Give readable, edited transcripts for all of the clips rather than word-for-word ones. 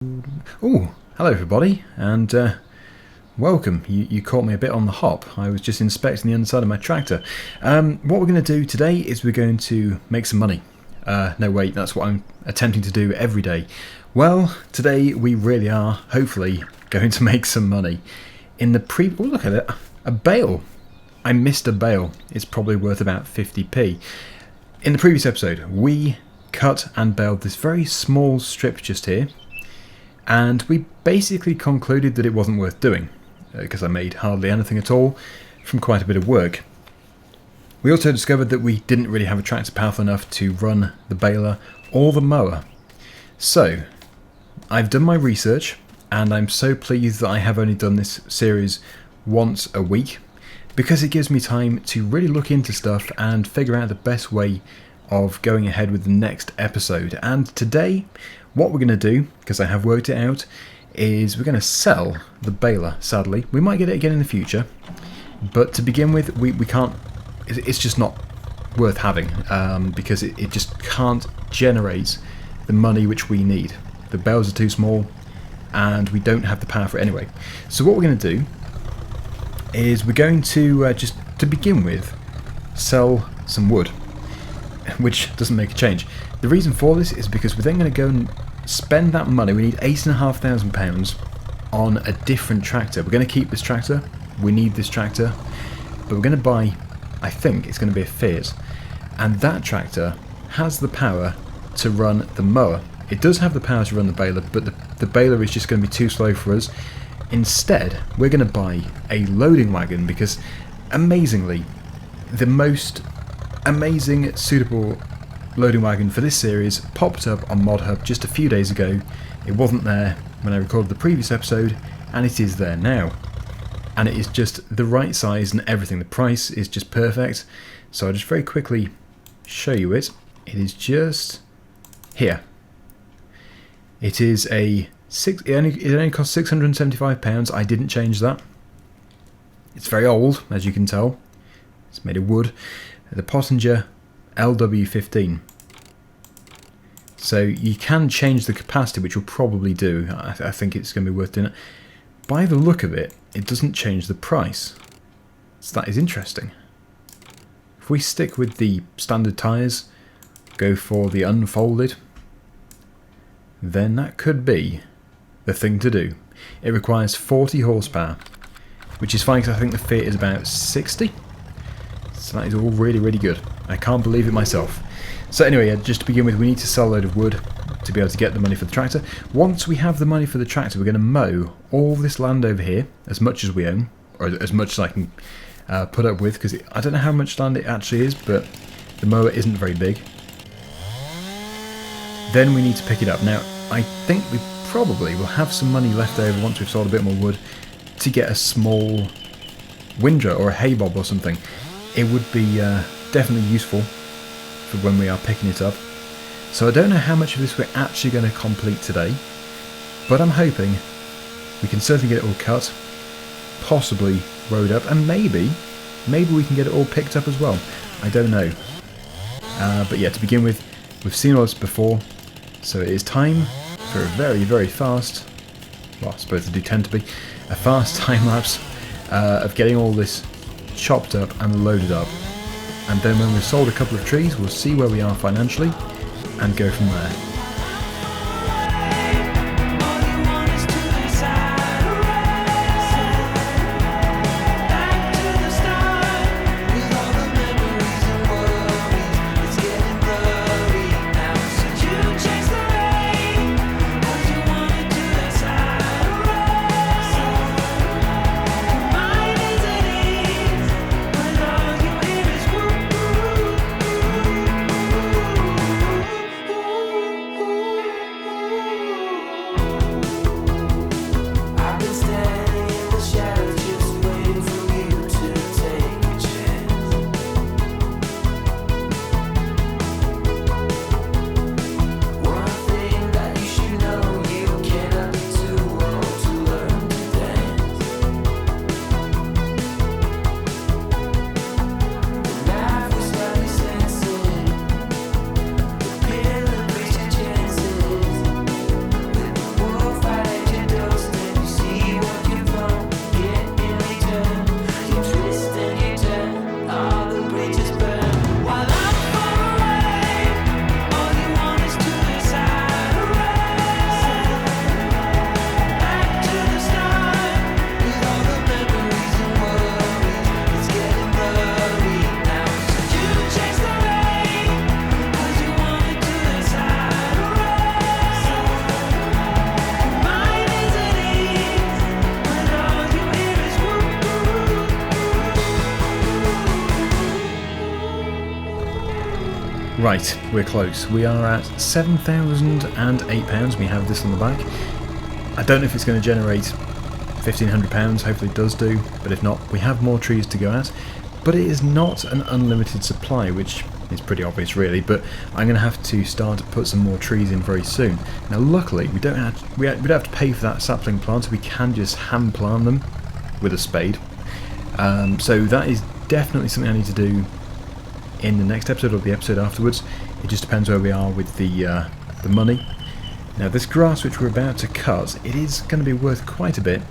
Oh, hello everybody, and welcome. You caught me a bit on the hop. I was just inspecting the underside of my tractor. What we're going to do today is we're going to make some money. No, wait, that's what I'm attempting to do every day. Well, today we really are, hopefully, going to make some money. In the oh, look at it, a bale. I missed a bale. It's probably worth about 50p. In the previous episode, we cut and baled this very small strip just here. And we basically concluded that it wasn't worth doing, because I made hardly anything at all from quite a bit of work. We also discovered that we didn't really have a tractor powerful enough to run the baler or the mower. So, I've done my research, and I'm so pleased that I have only done this series once a week, because it gives me time to really look into stuff and figure out the best way of going ahead with the next episode. And today, what we're going to do, because I have worked it out, is we're going to sell the baler, sadly. We might get it again in the future, but to begin with, we can't, it's just not worth having, because it just can't generate the money which we need. The bales are too small, and we don't have the power for it anyway. So what we're going to do is we're going to, just to begin with, sell some wood, which doesn't make a change. The reason for this is because we're then going to go and spend that money. We need £8,500 on a different tractor. We're going to keep this tractor. We need this tractor. But we're going to buy, I think it's going to be a Fiat. And that tractor has the power to run the mower. It does have the power to run the baler, but the baler is just going to be too slow for us. Instead, we're going to buy a loading wagon because, amazingly, the most amazing, suitable loading wagon for this series popped up on ModHub just a few days ago. It wasn't there when I recorded the previous episode, and it is there now. And it is just the right size and everything. The price is just perfect. So I'll just very quickly show you it. It is just here. It is it only costs £675. I didn't change that. It's very old, as you can tell. It's made of wood. The Pottinger LW15. So you can change the capacity, which you'll probably do. I think it's going to be worth doing it. By the look of it, it doesn't change the price. So that is interesting. If we stick with the standard tyres, go for the unfolded, then that could be the thing to do. It requires 40 horsepower, which is fine because I think the Fiat is about 60. So that is all really, really good. I can't believe it myself. So anyway, just to begin with, we need to sell a load of wood to be able to get the money for the tractor. Once we have the money for the tractor, we're going to mow all this land over here, as much as we own, or as much as I can put up with, because I don't know how much land it actually is, but the mower isn't very big. Then we need to pick it up. Now, I think we probably will have some money left over once we've sold a bit more wood to get a small windrow or a hay bob or something. It would be definitely useful for when we are picking it up. So I don't know how much of this we're actually going to complete today, but I'm hoping we can certainly get it all cut, possibly rode up, and maybe we can get it all picked up as well. I don't know. But yeah, to begin with, we've seen all this before, so it is time for a very, very fast, well, I suppose they do tend to be, a fast time lapse of getting all this chopped up and loaded up. And then when we've sold a couple of trees, we'll see where we are financially and go from there. Right, we're close. We are at £7,008. We have this on the back. I don't know if it's going to generate £1,500. Hopefully it does do, but if not, we have more trees to go at. But it is not an unlimited supply, which is pretty obvious really, but I'm going to have to start to put some more trees in very soon. Now luckily we don't have to pay for that sapling plant, so we can just hand plant them with a spade. So that is definitely something I need to do in the next episode or the episode afterwards. It just depends where we are with the money. Now this grass which we're about to cut, it is going to be worth quite a bit,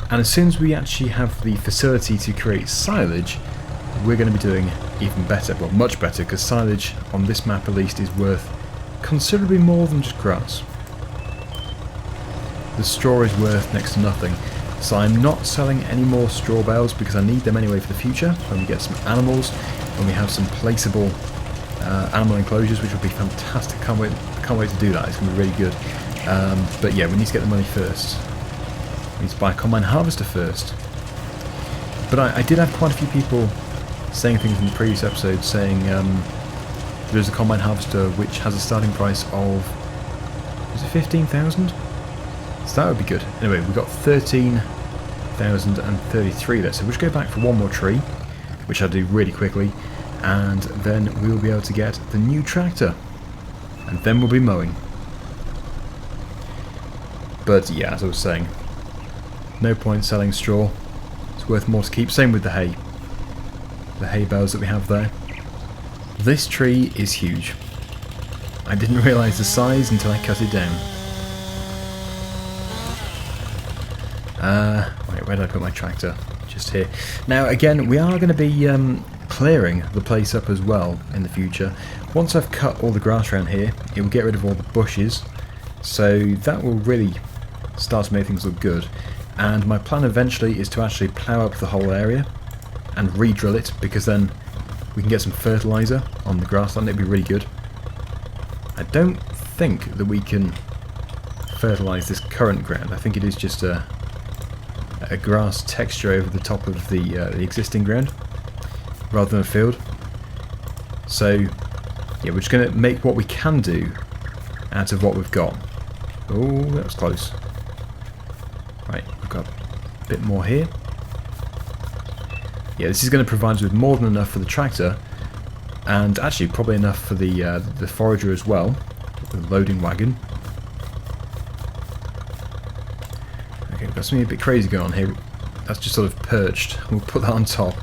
and as soon as we actually have the facility to create silage, we're going to be doing even better, well much better, because silage on this map at least is worth considerably more than just grass. The straw is worth next to nothing, so I'm not selling any more straw bales because I need them anyway for the future, when we get some animals, when we have some placeable animal enclosures, which will be fantastic. Can't wait to do that, it's going to be really good. But yeah, we need to get the money first. We need to buy a combine harvester first. But I did have quite a few people saying things in the previous episode, saying there's a combine harvester which has a starting price of, is it 15,000? So that would be good. Anyway, we've got 13,033 there, so we'll just go back for one more tree, which I'll do really quickly, and then we will be able to get the new tractor, and then we'll be mowing. But yeah, as I was saying, no point selling straw. It's worth more to keep. Same with the hay. The hay bales that we have there. This tree is huge. I didn't realise the size until I cut it down. Wait, where did I put my tractor? Just here. Now again, we are going to be clearing the place up as well in the future. Once I've cut all the grass around here, it will get rid of all the bushes, so that will really start to make things look good. And my plan eventually is to actually plough up the whole area and re-drill it, because then we can get some fertiliser on the grassland. It'd be really good. I don't think that we can fertilise this current ground. I think it is just a grass texture over the top of the existing ground rather than a field. So yeah, we're just going to make what we can do out of what we've got. Oh, that was close. Right, we've got a bit more here. Yeah, this is going to provide us with more than enough for the tractor, and actually probably enough for the forager as well, the loading wagon. Okay, we've got something a bit crazy going on here. That's just sort of perched. We'll put that on top,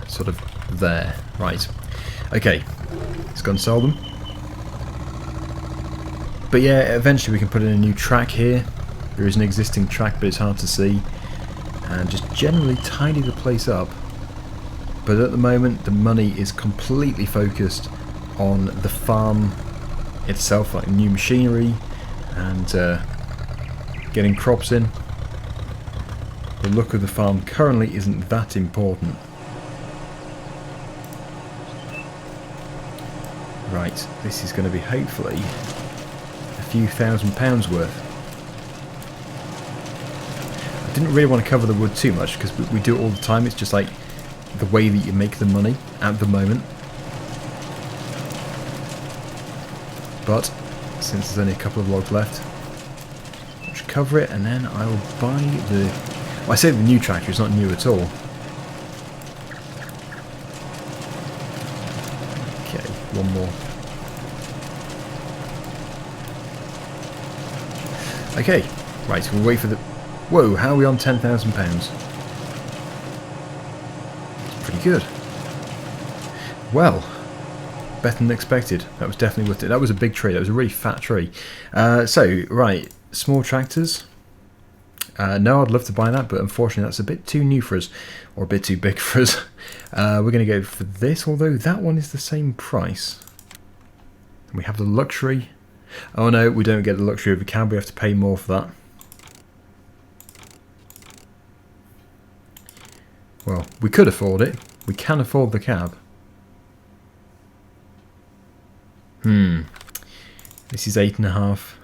sort of there. Right. Okay, let's go and sell them. But yeah, eventually we can put in a new track here. There is an existing track, but it's hard to see. And just generally tidy the place up. But at the moment the money is completely focused on the farm itself, like new machinery and getting crops in. The look of the farm currently isn't that important. Right, this is going to be hopefully a few £1,000s worth. I didn't really want to cover the wood too much because we do it all the time. It's just like the way that you make the money at the moment. But since there's only a couple of logs left, I'll just cover it, and then I will buy the... Well, I say the new tractor, it's not new at all. Okay, one more. Okay, right, we'll wait for the... Whoa, how are we on £10,000? Pretty good. Well, better than expected. That was definitely worth it. That was a big tree. That was a really fat tree. So, right, small tractors. No, I'd love to buy that, but unfortunately that's a bit too new for us, or a bit too big for us. We're going to go for this, although that one is the same price. We have the luxury. Oh no, we don't get the luxury of a cab. We have to pay more for that. Well, we could afford it. We can afford the cab. This is 8.5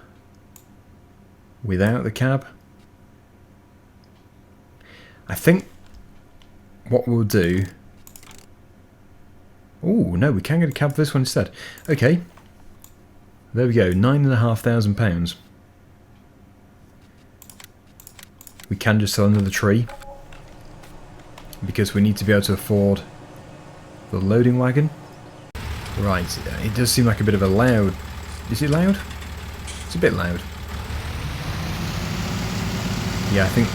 without the cab. I think what we'll do Oh, no, we can get a cab for this one instead. Okay. There we go, £9,500. We can just sell another tree, because we need to be able to afford the loading wagon. Right, it does seem like a bit of a loud... Is it loud? It's a bit loud. Yeah, I think...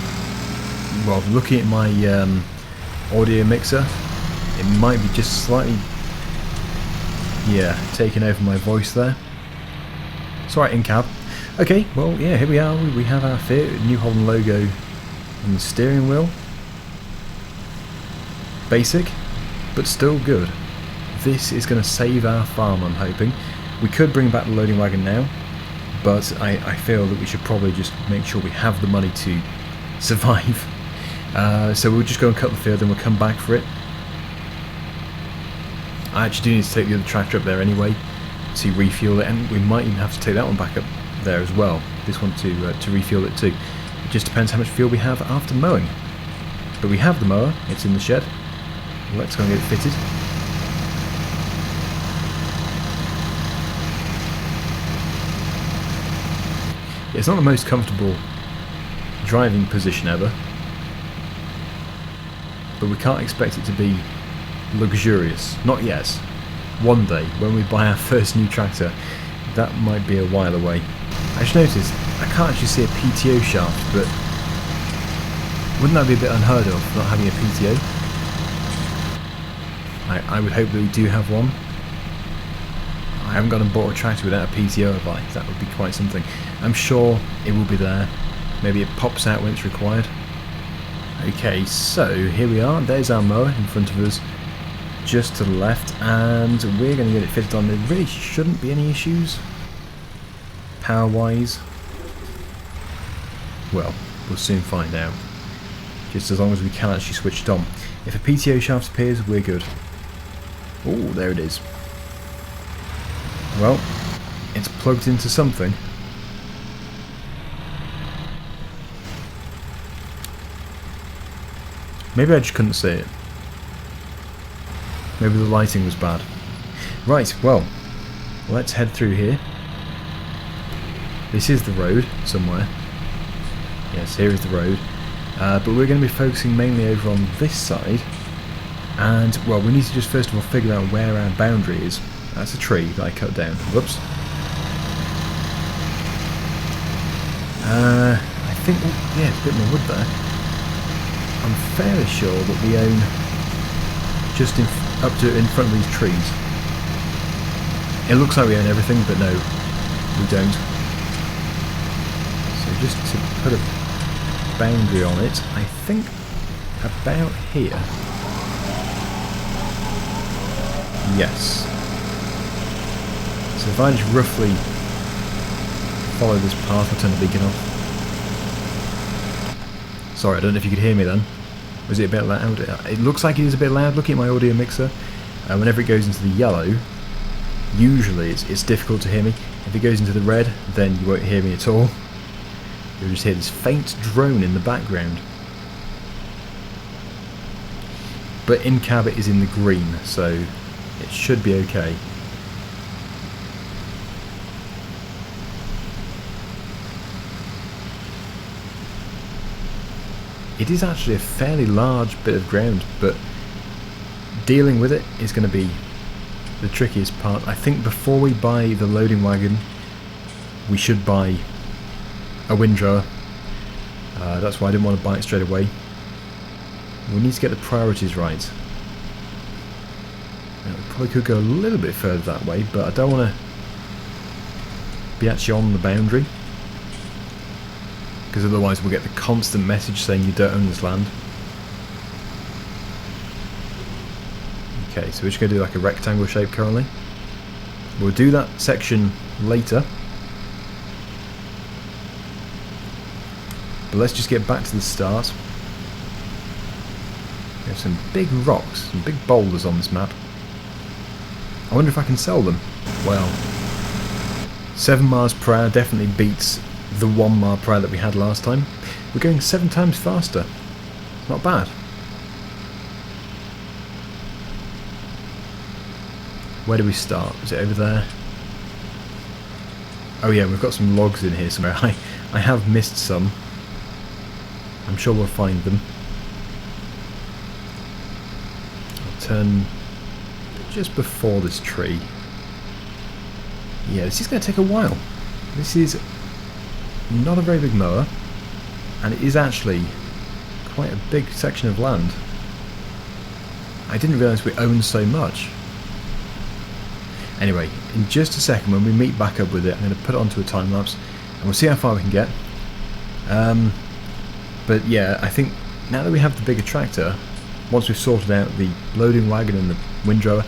Well, looking at my audio mixer, it might be just slightly... Yeah, taking over my voice there. It's alright, in cab. Okay, well, yeah, here we are. We have our New Holland logo on the steering wheel. Basic, but still good. This is going to save our farm, I'm hoping. We could bring back the loading wagon now, but I feel that we should probably just make sure we have the money to survive. So we'll just go and cut the field and we'll come back for it. I actually do need to take the other tractor up there anyway to refuel it, and we might even have to take that one back up there as well. This one to refuel it too. It just depends how much fuel we have after mowing. But we have the mower, it's in the shed. Let's go and get it fitted. It's not the most comfortable driving position ever, but we can't expect it to be luxurious. Not yet. One day, when we buy our first new tractor, that might be a while away. I just noticed I can't actually see a PTO shaft, but wouldn't that be a bit unheard of, not having a PTO? I would hope that we do have one. I haven't gone and bought a tractor without a PTO, have I? That would be quite something. I'm sure it will be there. Maybe it pops out when it's required. Okay, so here we are. There's our mower in front of us, just to the left, and we're going to get it fitted on. There really shouldn't be any issues, power-wise. Well, we'll soon find out. Just as long as we can actually switch it on. If a PTO shaft appears, we're good. Oh, there it is. Well, it's plugged into something. Maybe I just couldn't see it. Maybe the lighting was bad. Right, well, let's head through here. This is the road, somewhere. Yes, here is the road. But we're going to be focusing mainly over on this side. And, well, we need to just first of all figure out where our boundary is. That's a tree that I cut down. Whoops. I think, yeah, it's a bit more wood there. I'm fairly sure that we own just up to in front of these trees. It looks like we own everything, but no, we don't. So just to put a boundary on it, I think about here. Yes. So if I just roughly follow this path, I'll turn the beacon off. Sorry, I don't know if you could hear me then. Was it a bit loud? It looks like it is a bit loud. Looking at my audio mixer, whenever it goes into the yellow, usually it's difficult to hear me. If it goes into the red, then you won't hear me at all. You'll just hear this faint drone in the background. But in cab it is in the green, so it should be okay. It is actually a fairly large bit of ground, but dealing with it is going to be the trickiest part. I think before we buy the loading wagon, we should buy a windrower. That's why I didn't want to buy it straight away. We need to get the priorities right. Now, we probably could go a little bit further that way, but I don't want to be actually on the boundary, because otherwise we'll get the constant message saying you don't own this land. Okay, so we're just going to do like a rectangle shape currently. We'll do that section later. But let's just get back to the start. We have some big rocks, some big boulders on this map. I wonder if I can sell them. Well, 7 miles per hour definitely beats the 1 mile per hour that we had last time. We're going 7 times faster. Not bad. Where do we start? Is it over there? Oh yeah, we've got some logs in here somewhere. I have missed some. I'm sure we'll find them. I'll turn just before this tree. Yeah, this is going to take a while. This is not a very big mower, and it is actually quite a big section of land. I didn't realise we owned so much. Anyway, in just a second when we meet back up with it, I'm going to put it onto a time lapse and we'll see how far we can get. But yeah, I think now that we have the bigger tractor, once we've sorted out the loading wagon and the windrower,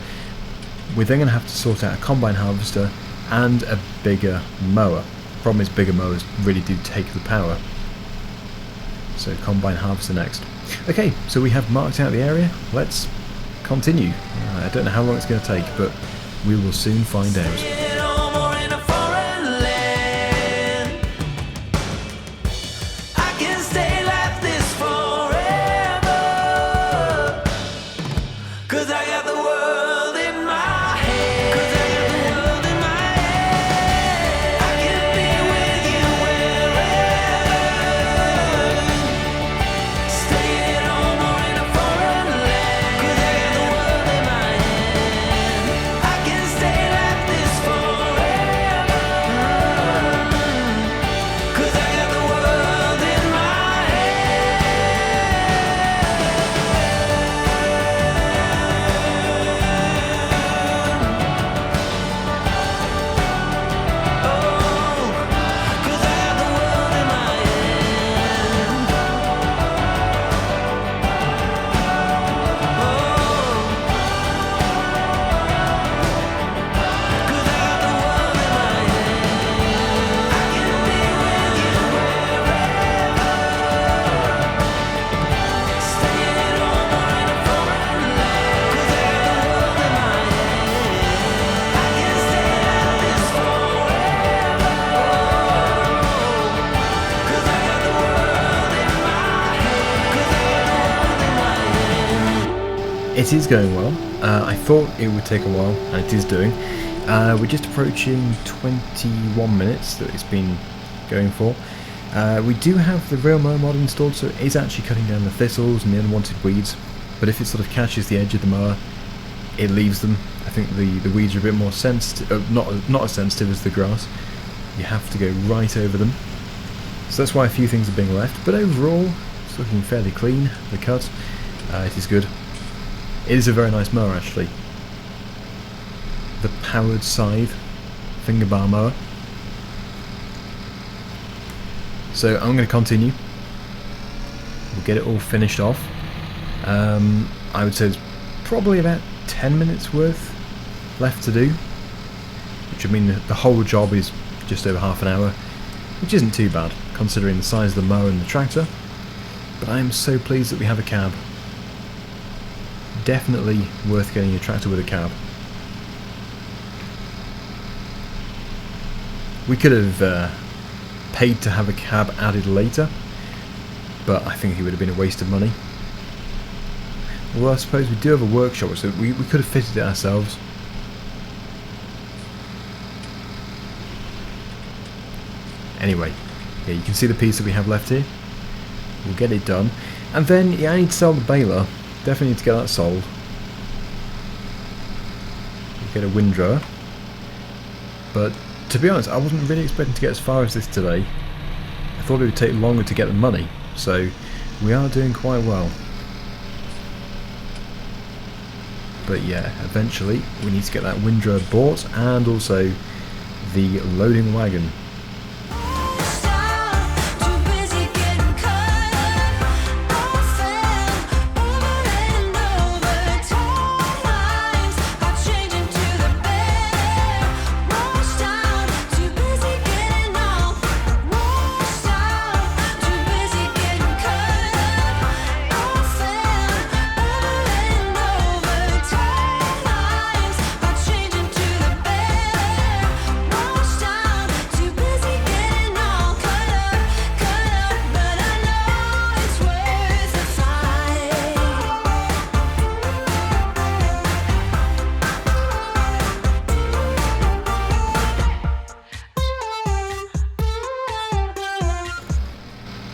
we're then going to have to sort out a combine harvester and a bigger mower. Problem is, bigger mowers really do take the power. So combine harvester next. Okay, so we have marked out the area. Let's continue. I don't know how long it's going to take, but we will soon find out. It is going well. I thought it would take a while, and it is doing. We're just approaching 21 minutes that it's been going for. We do have the real mower mod installed, so it is actually cutting down the thistles and the unwanted weeds, but if it sort of catches the edge of the mower, it leaves them. I think the weeds are a bit more sensitive, not as sensitive as the grass. You have to go right over them. So that's why a few things are being left, but overall it's looking fairly clean, the cut. It is good. It is a very nice mower actually. The powered scythe fingerbar mower. So I'm going to continue. We'll get it all finished off. I would say there's probably about 10 minutes worth left to do, which I mean the whole job is just over half an hour, which isn't too bad considering the size of the mower and the tractor. But I am so pleased that we have a cab. Definitely worth getting a tractor with a cab. We could have paid to have a cab added later, but I think it would have been a waste of money. Well, I suppose we do have a workshop, so we could have fitted it ourselves. Anyway, yeah, you can see the piece that we have left here. We'll get it done. And then, yeah, I need to sell the baler. Definitely need to get that sold. We'll get a windrower. But, to be honest, I wasn't really expecting to get as far as this today. I thought it would take longer to get the money. So, we are doing quite well. But yeah, eventually we need to get that windrower bought and also the loading wagon.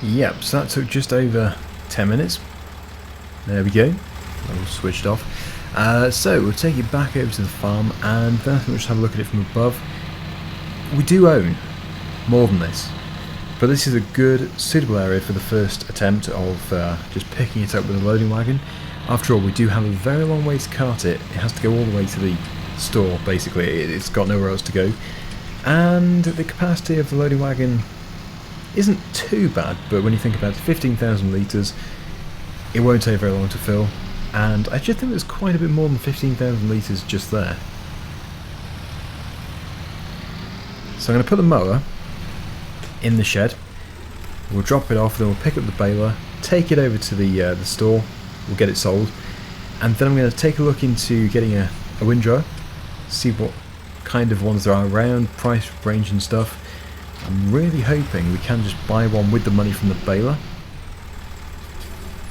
Yep, so that took just over 10 minutes. There we go. I'll switch it off. So we'll take it back over to the farm, and then I think we'll just have a look at it from above. We do own more than this, but this is a good, suitable area for the first attempt of just picking it up with a loading wagon. After all, we do have a very long way to cart it. It has to go all the way to the store, basically. It's got nowhere else to go. And the capacity of the loading wagon isn't too bad, but when you think about it, 15,000 litres, it won't take very long to fill. And I just think there's quite a bit more than 15,000 litres just there. So I'm going to put the mower in the shed. We'll drop it off, then we'll pick up the baler, take it over to the store, we'll get it sold, and then I'm going to take a look into getting a windrower, see what kind of ones there are around, price range and stuff. I'm really hoping we can just buy one with the money from the baler.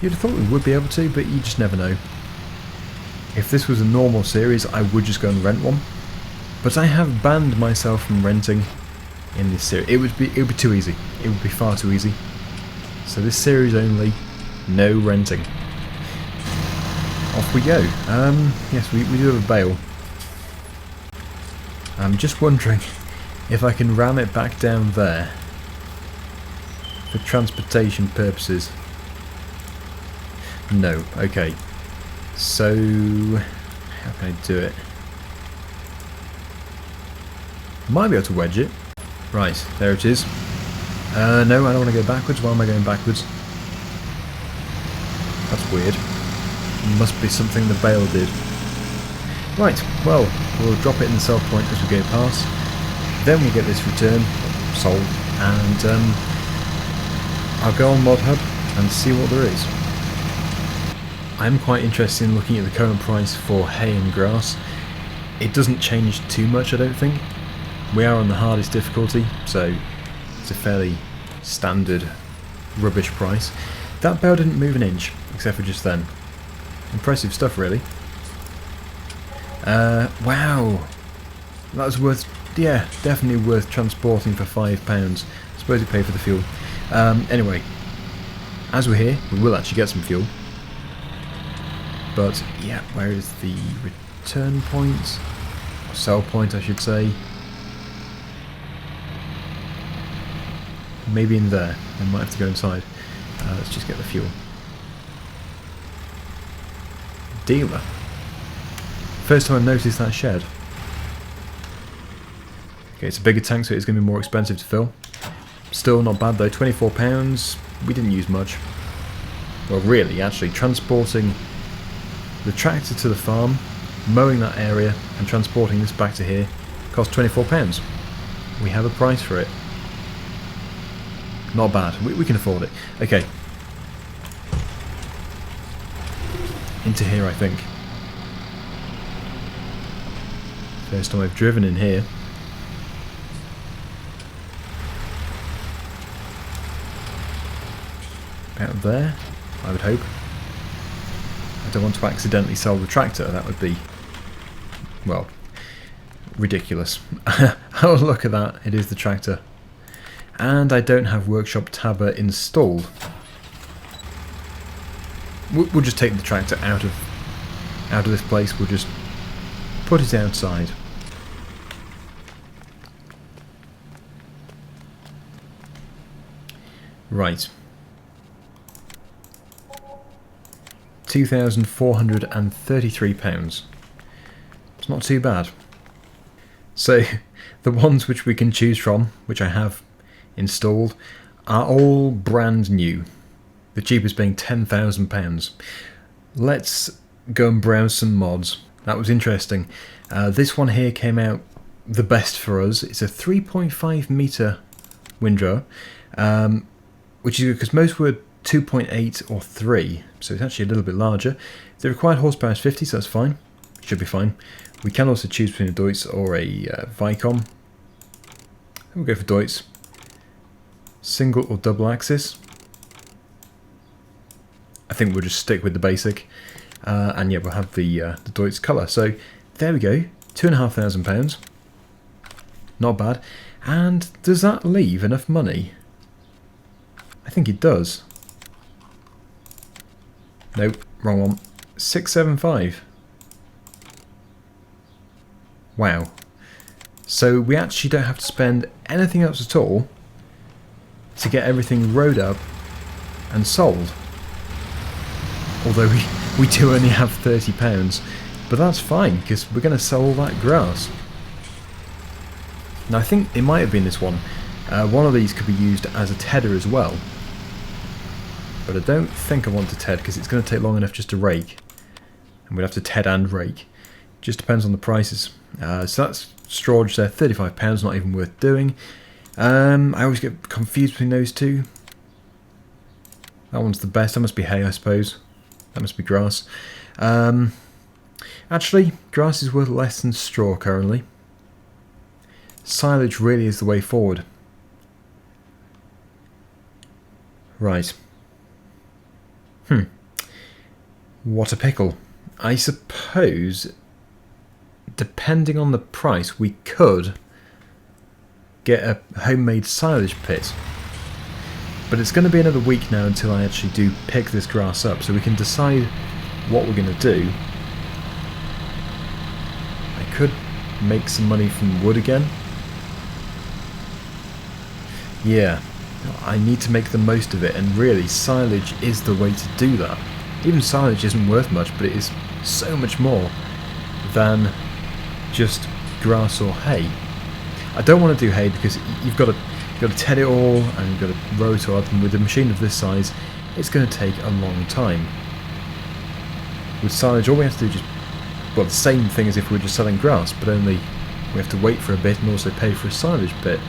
You'd have thought we would be able to, but you just never know. If this was a normal series, I would just go and rent one. But I have banned myself from renting in this series. It would be too easy. It would be far too easy. So this series only, no renting. Off we go. Yes, we do have a bale. I'm just wondering if I can ram it back down there for transportation purposes. No, okay. So, how can I do it? Might be able to wedge it. Right, there it is. No, I don't want to go backwards. Why am I going backwards? That's weird. Must be something the bale did. Right, well, we'll drop it in the sell point as we go past. Then we'll get this returned, sold, and I'll go on ModHub and see what there is. I'm quite interested in looking at the current price for hay and grass. It doesn't change too much, I don't think. We are on the hardest difficulty, so it's a fairly standard rubbish price. That bale didn't move an inch, except for just then. Impressive stuff, really. Wow! That was worth, yeah, definitely worth transporting for £5. I suppose it paid for the fuel. Anyway, as we're here, we will actually get some fuel. But, yeah, where is the return point? Or sell point, I should say. Maybe in there. I might have to go inside. Let's just get the fuel. Dealer. First time I've noticed that shed. Okay, it's a bigger tank, so it's going to be more expensive to fill. Still not bad though, £24. We didn't use much. Well, really, actually, transporting the tractor to the farm, mowing that area, and transporting this back to here cost £24. We have a price for it. Not bad. We can afford it. Okay. Into here, I think. First time I've driven in here. About there, I would hope. I don't want to accidentally sell the tractor. That would be, well, ridiculous. Oh, look at that. It is the tractor. And I don't have Workshop Tabber installed. We'll just take the tractor out of this place. We'll just put it outside. Right. £2,433. It's not too bad. So, the ones which we can choose from, which I have installed, are all brand new. The cheapest being £10,000. Let's go and browse some mods. That was interesting. This one here came out the best for us. It's a 3.5 metre windrower, which is good because most were 2.8 or 3, so it's actually a little bit larger. The required horsepower is 50, so that's fine. Should be fine. We can also choose between a Deutz or a Vicom. We'll go for Deutz. Single or double axis. I think we'll just stick with the basic. And yeah, we'll have the Deutz colour. So there we go, £2,500. Not bad. And does that leave enough money? I I think it does. Nope, wrong one. 675. Wow. So we actually don't have to spend anything else at all to get everything rode up and sold. Although we do only have £30, but that's fine because we're going to sell all that grass. Now I think it might have been this one. One of these could be used as a tedder as well. But I don't think I want to ted because it's going to take long enough just to rake. And we'd have to ted and rake. Just depends on the prices. So that's strawage there, £35, not even worth doing. I always get confused between those two. That one's the best. That must be hay, I suppose. That must be grass. Actually, grass is worth less than straw currently. Silage really is the way forward. Right. What a pickle. I suppose, depending on the price, we could get a homemade silage pit. But it's going to be another week now until I actually do pick this grass up, so we can decide what we're going to do. I could make some money from wood again. Yeah, I need to make the most of it, and really silage is the way to do that. Even silage isn't worth much, but it is so much more than just grass or hay. I don't want to do hay because you've got to ted it all and you've got to row it all up, and with a machine of this size it's going to take a long time. With silage all we have to do is just, well, the same thing as if we were just selling grass, but only we have to wait for a bit and also pay for a silage pit.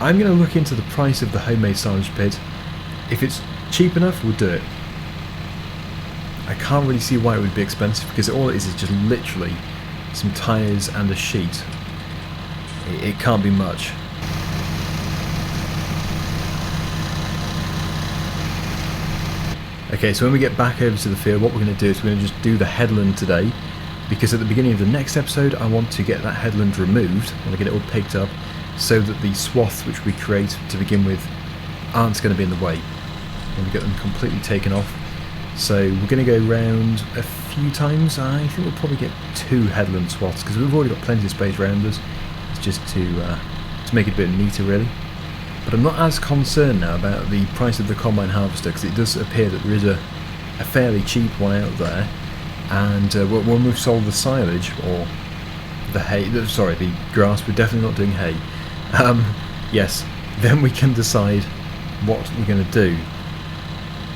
I'm going to look into the price of the homemade silage pit. If it's cheap enough, we'll do it. I can't really see why it would be expensive because all it is just literally some tyres and a sheet. It can't be much. Okay, so when we get back over to the field, what we're going to do is we're going to just do the headland today, because at the beginning of the next episode I want to get that headland removed. I want to get it all picked up so that the swaths which we create to begin with aren't going to be in the way. I want to get them completely taken off. So we're going to go round a few times. I think we'll probably get 2 headland swaths because we've already got plenty of space around us. It's just to make it a bit neater really. But I'm not as concerned now about the price of the combine harvester because it does appear that there is a fairly cheap one out there. And when we've sold the silage or the hay, sorry, the grass, we're definitely not doing hay. Yes, then we can decide what we're going to do.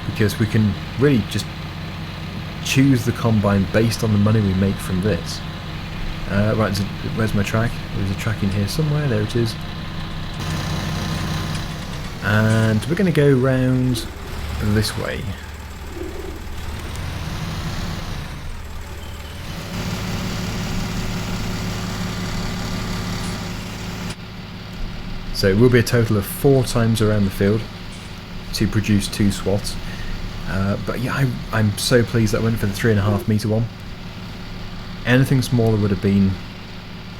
Because we can really just choose the combine based on the money we make from this. Right, so where's my track? There's a track in here somewhere, there it is. And we're going to go round this way. So it will be a total of 4 times around the field to produce 2 swaths. But yeah, I'm so pleased that I went for the 3.5 metre one. Anything smaller would have been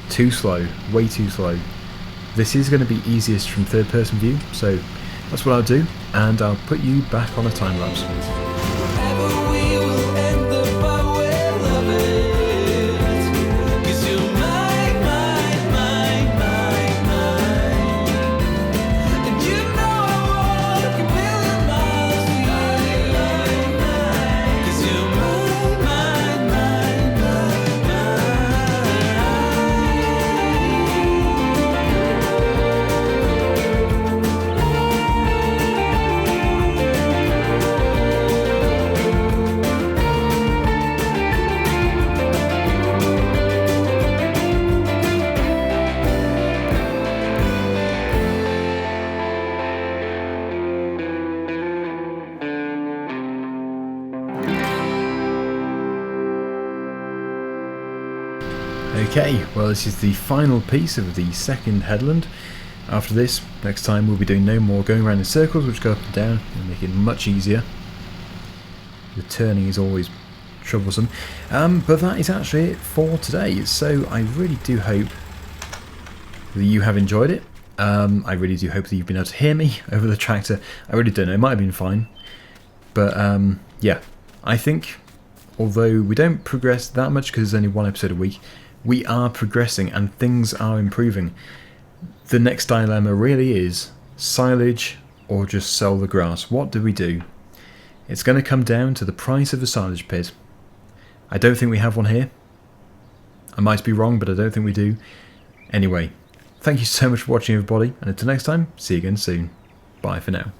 too slow, way too slow. This is going to be easiest from third person view, so that's what I'll do, and I'll put you back on a time lapse. Okay, well this is the final piece of the second headland. After this, next time we'll be doing no more going around in circles which go up and down and make it much easier. The turning is always troublesome. But that is actually it for today, so I really do hope that you have enjoyed it. I really do hope that you've been able to hear me over the tractor. I really don't know, it might have been fine. But yeah, I think although we don't progress that much because there's only one episode a week, we are progressing and things are improving. The next dilemma really is silage or just sell the grass. What do we do? It's going to come down to the price of a silage pit. I don't think we have one here. I might be wrong, but I don't think we do. Anyway, thank you so much for watching, everybody, and until next time, see you again soon. Bye for now.